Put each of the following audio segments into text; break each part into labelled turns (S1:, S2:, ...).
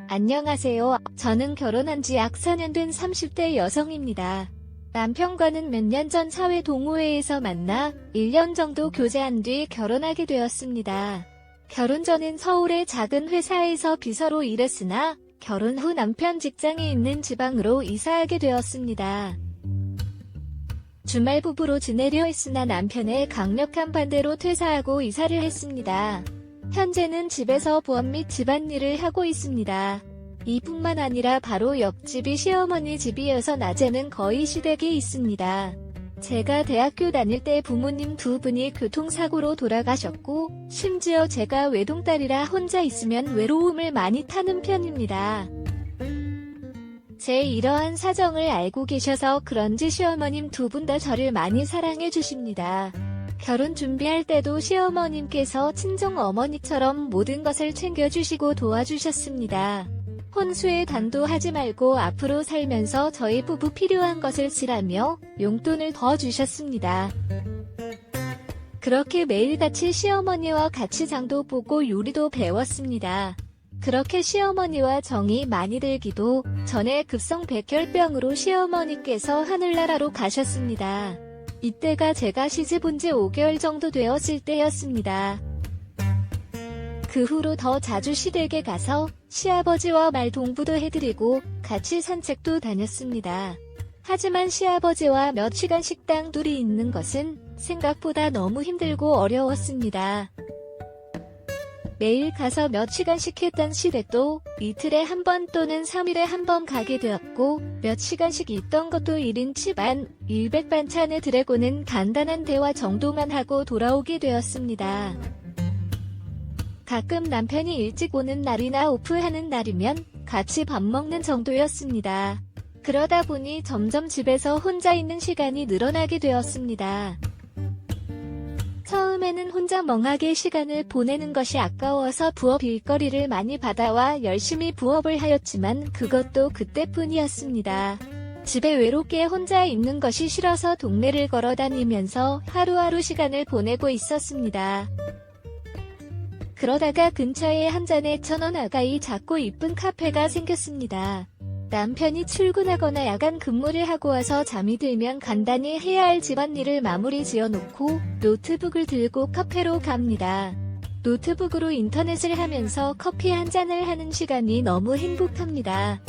S1: 안녕하세요. 저는 결혼한 지 약 4년 된 30대 여성입니다. 남편과는 몇 년 전 사회 동호회에서 만나 1년 정도 교제한 뒤 결혼하게 되었습니다. 결혼 전엔 서울의 작은 회사에서 비서로 일했으나 결혼 후 남편 직장이 있는 지방으로 이사하게 되었습니다. 주말 부부로 지내려 했으나 남편의 강력한 반대로 퇴사하고 이사를 했습니다. 현재는 집에서 부업 및 집안일을 하고 있습니다. 이뿐만 아니라 바로 옆집이 시어머니 집이어서 낮에는 거의 시댁에 있습니다. 제가 대학교 다닐 때 부모님 두 분이 교통사고로 돌아가셨고, 심지어 제가 외동딸이라 혼자 있으면 외로움을 많이 타는 편입니다. 제 이러한 사정을 알고 계셔서 그런지 시어머님 두 분 다 저를 많이 사랑해 주십니다. 결혼 준비할 때도 시어머님께서 친정 어머니처럼 모든 것을 챙겨주시고 도와주셨습니다. 혼수에 단도하지 말고 앞으로 살면서 저희 부부 필요한 것을 쓰라며 용돈을 더 주셨습니다. 그렇게 매일같이 시어머니와 같이 장도 보고 요리도 배웠습니다. 그렇게 시어머니와 정이 많이 들기도 전에 급성 백혈병으로 시어머니께서 하늘나라로 가셨습니다. 이때가 제가 시집 온 지 5개월 정도 되었을 때였습니다. 그 후로 더 자주 시댁에 가서 시아버지와 말 동부도 해드리고 같이 산책도 다녔습니다. 하지만 시아버지와 몇 시간 식당 둘이 있는 것은 생각보다 너무 힘들고 어려웠습니다. 매일 가서 몇 시간씩 했던 시댁도 이틀에 한 번 또는 3일에 한 번 가게 되었고, 몇 시간씩 있던 것도 1인 집안, 일백 반찬을 드래고는 간단한 대화 정도만 하고 돌아오게 되었습니다. 가끔 남편이 일찍 오는 날이나 오프하는 날이면 같이 밥 먹는 정도였습니다. 그러다 보니 점점 집에서 혼자 있는 시간이 늘어나게 되었습니다. 처음에는 혼자 멍하게 시간을 보내는 것이 아까워서 부업 일거리를 많이 받아와 열심히 부업을 하였지만 그것도 그때뿐이었습니다. 집에 외롭게 혼자 있는 것이 싫어서 동네를 걸어다니면서 하루하루 시간을 보내고 있었습니다. 그러다가 근처에 한 잔에 1,000원 아가이 작고 이쁜 카페가 생겼습니다. 남편이 출근하거나 야간 근무를 하고 와서 잠이 들면 간단히 해야 할 집안일을 마무리 지어놓고 노트북을 들고 카페로 갑니다. 노트북으로 인터넷을 하면서 커피 한 잔을 하는 시간이 너무 행복합니다.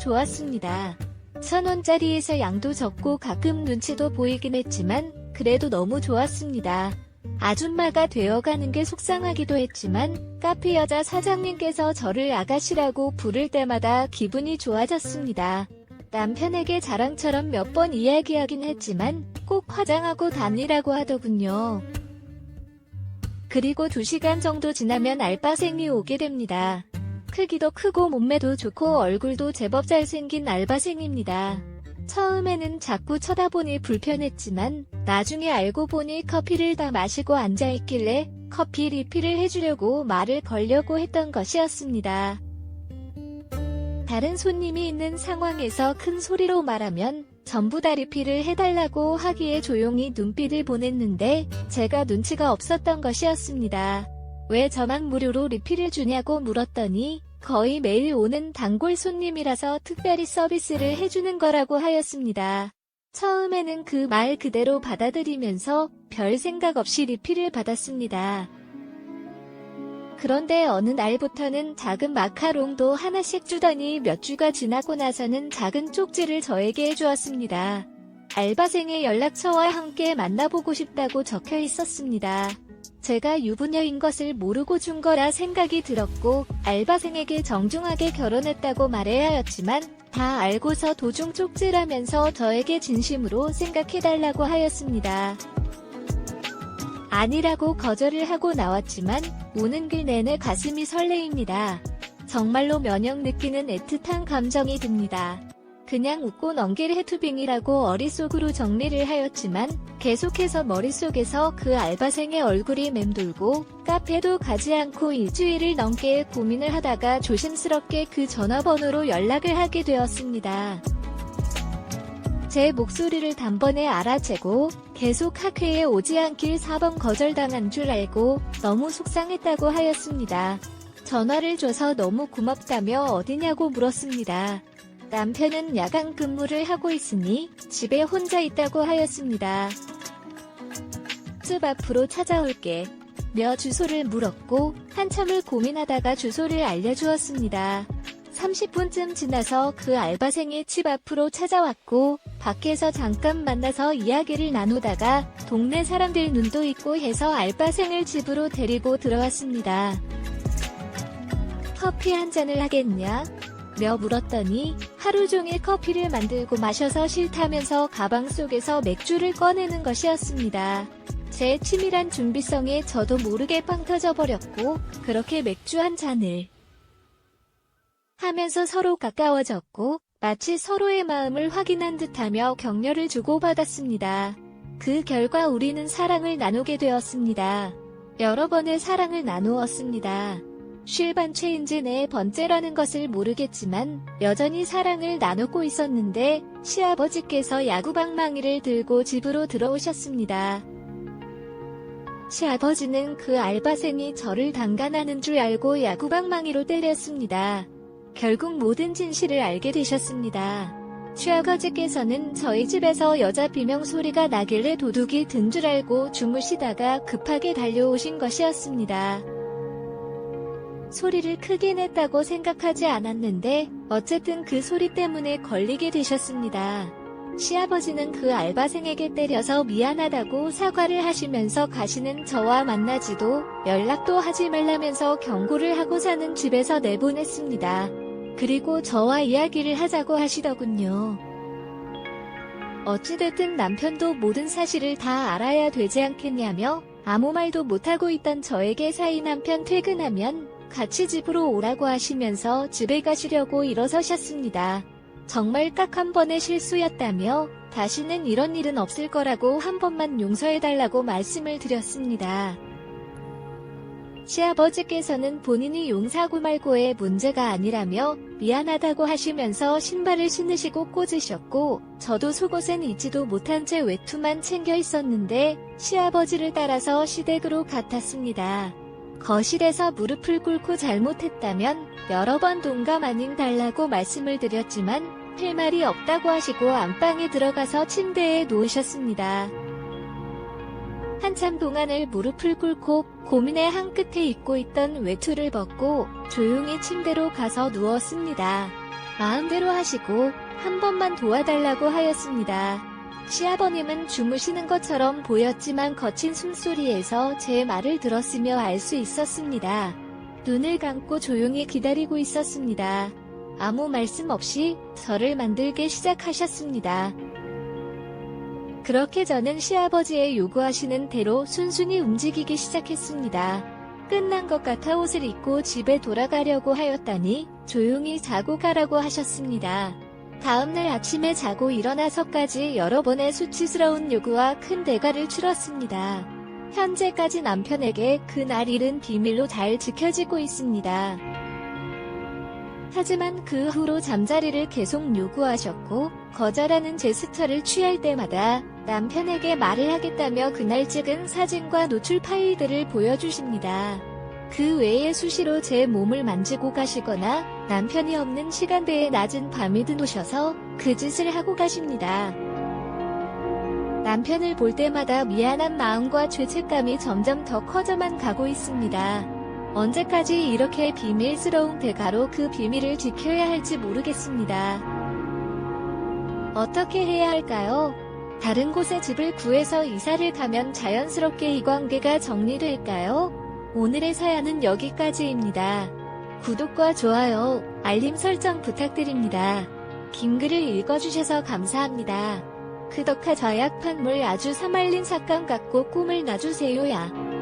S1: 좋았습니다. 1,000원짜리에서 양도 적고 가끔 눈치도 보이긴 했지만 그래도 너무 좋았습니다. 아줌마가 되어가는 게 속상하기도 했지만 카페 여자 사장님께서 저를 아가씨라고 부를 때마다 기분이 좋아졌습니다. 남편에게 자랑처럼 몇 번 이야기하긴 했지만 꼭 화장하고 다니라고 하더군요. 그리고 2시간 정도 지나면 알바생이 오게 됩니다. 크기도 크고 몸매도 좋고 얼굴도 제법 잘생긴 알바생입니다. 처음에는 자꾸 쳐다보니 불편했지만 나중에 알고 보니 커피를 다 마시고 앉아있길래 커피 리필을 해주려고 말을 걸려고 했던 것이었습니다. 다른 손님이 있는 상황에서 큰 소리로 말하면 전부 다 리필을 해달라고 하기에 조용히 눈빛을 보냈는데 제가 눈치가 없었던 것이었습니다. 왜 저만 무료로 리필을 주냐고 물었더니 거의 매일 오는 단골 손님이라서 특별히 서비스를 해주는 거라고 하였습니다. 처음에는 그 말 그대로 받아들이면서 별 생각 없이 리필을 받았습니다. 그런데 어느 날부터는 작은 마카롱도 하나씩 주더니 몇 주가 지나고 나서는 작은 쪽지를 저에게 해주었습니다. 알바생의 연락처와 함께 만나보고 싶다고 적혀 있었습니다. 제가 유부녀인 것을 모르고 준 거라 생각이 들었고 알바생에게 정중하게 결혼했다고 말해야 했지만 다 알고서 도중 쪽지라면서 저에게 진심으로 생각해달라고 하였습니다. 아니라고 거절을 하고 나왔지만 오는 길 내내 가슴이 설레입니다. 정말로 면역 느끼는 애틋한 감정이 듭니다. 그냥 웃고 넘길 해투빙이라고 어릿속으로 정리를 하였지만 계속해서 머릿속에서 그 알바생의 얼굴이 맴돌고 카페도 가지 않고 일주일을 넘게 고민을 하다가 조심스럽게 그 전화번호로 연락을 하게 되었습니다. 제 목소리를 단번에 알아채고 계속 학회에 오지 않길 4번 거절당한 줄 알고 너무 속상했다고 하였습니다. 전화를 줘서 너무 고맙다며 어디냐고 물었습니다. 남편은 야간 근무를 하고 있으니 집에 혼자 있다고 하였습니다. 집 앞으로 찾아올게 며 주소를 물었고 한참을 고민하다가 주소를 알려주었습니다. 30분쯤 지나서 그 알바생이 집 앞으로 찾아왔고 밖에서 잠깐 만나서 이야기를 나누다가 동네 사람들 눈도 있고 해서 알바생을 집으로 데리고 들어왔습니다. 커피 한 잔을 하겠냐? 며 물었더니 하루 종일 커피를 만들고 마셔서 싫다면서 가방 속에서 맥주를 꺼내는 것이었습니다. 제 치밀한 준비성에 저도 모르게 빵 터져버렸고 그렇게 맥주 한 잔을 하면서 서로 가까워졌고 마치 서로의 마음을 확인한 듯하며 격려를 주고받았습니다. 그 결과 우리는 사랑을 나누게 되었습니다. 여러 번의 사랑을 나누었습니다. 쉴반체인지 네 번째라는 것을 모르겠지만 여전히 사랑을 나누고 있었는데 시아버지께서 야구방망이를 들고 집으로 들어오셨습니다. 시아버지는 그 알바생이 저를 단간하는 줄 알고 야구방망이로 때렸습니다. 결국 모든 진실을 알게 되셨습니다. 시아버지께서는 저희 집에서 여자 비명 소리가 나길래 도둑이 든 줄 알고 주무시다가 급하게 달려오신 것이었습니다. 소리를 크게 냈다고 생각하지 않았는데 어쨌든 그 소리 때문에 걸리게 되셨습니다. 시아버지는 그 알바생에게 때려서 미안하다고 사과를 하시면서 가시는 저와 만나지도 연락도 하지 말라면서 경고를 하고 사는 집에서 내보냈습니다. 그리고 저와 이야기를 하자고 하시더군요. 어찌됐든 남편도 모든 사실을 다 알아야 되지 않겠냐며 아무 말도 못하고 있던 저에게 사이 남편 퇴근하면 같이 집으로 오라고 하시면서 집에 가시려고 일어서셨습니다. 정말 딱 한 번의 실수였다며 다시는 이런 일은 없을 거라고 한 번만 용서해달라고 말씀을 드렸습니다. 시아버지께서는 본인이 용서하고 말고의 문제가 아니라며 미안하다고 하시면서 신발을 신으시고 꽂으셨고 저도 속옷은 잊지도 못한 채 외투만 챙겨 있었는데 시아버지를 따라서 시댁으로 갔습니다. 거실에서 무릎을 꿇고 잘못했다면 여러 번 동감 아닌 달라고 말씀을 드렸지만 할 말이 없다고 하시고 안방에 들어가서 침대에 누우셨습니다. 한참 동안을 무릎을 꿇고 고민의 한 끝에 입고 있던 외투를 벗고 조용히 침대로 가서 누웠습니다. 마음대로 하시고 한 번만 도와달라고 하였습니다. 시아버님은 주무시는 것처럼 보였지만 거친 숨소리에서 제 말을 들었으며 알 수 있었습니다. 눈을 감고 조용히 기다리고 있었습니다. 아무 말씀 없이 저를 만들게 시작하셨습니다. 그렇게 저는 시아버지의 요구하시는 대로 순순히 움직이기 시작했습니다. 끝난 것 같아 옷을 입고 집에 돌아가려고 하였더니 조용히 자고 가라고 하셨습니다. 다음날 아침에 자고 일어나서까지 여러 번의 수치스러운 요구와 큰 대가를 치렀습니다. 현재까지 남편에게 그날 일은 비밀로 잘 지켜지고 있습니다. 하지만 그 후로 잠자리를 계속 요구하셨고 거절하는 제스처를 취할 때마다 남편에게 말을 하겠다며 그날 찍은 사진과 노출 파일들을 보여주십니다. 그 외에 수시로 제 몸을 만지고 가시거나 남편이 없는 시간대에 낮은 밤이 드노셔서 그 짓을 하고 가십니다. 남편을 볼 때마다 미안한 마음과 죄책감이 점점 더 커져만 가고 있습니다. 언제까지 이렇게 비밀스러운 대가로 그 비밀을 지켜야 할지 모르겠습니다. 어떻게 해야 할까요? 다른 곳에 집을 구해서 이사를 가면 자연스럽게 이 관계가 정리될까요? 오늘의 사연은 여기까지입니다. 구독과 좋아요, 알림 설정 부탁드립니다. 긴 글을 읽어주셔서 감사합니다. 그덕화 좌약판물 아주 사말린 삭감 같고 꿈을 놔주세요야.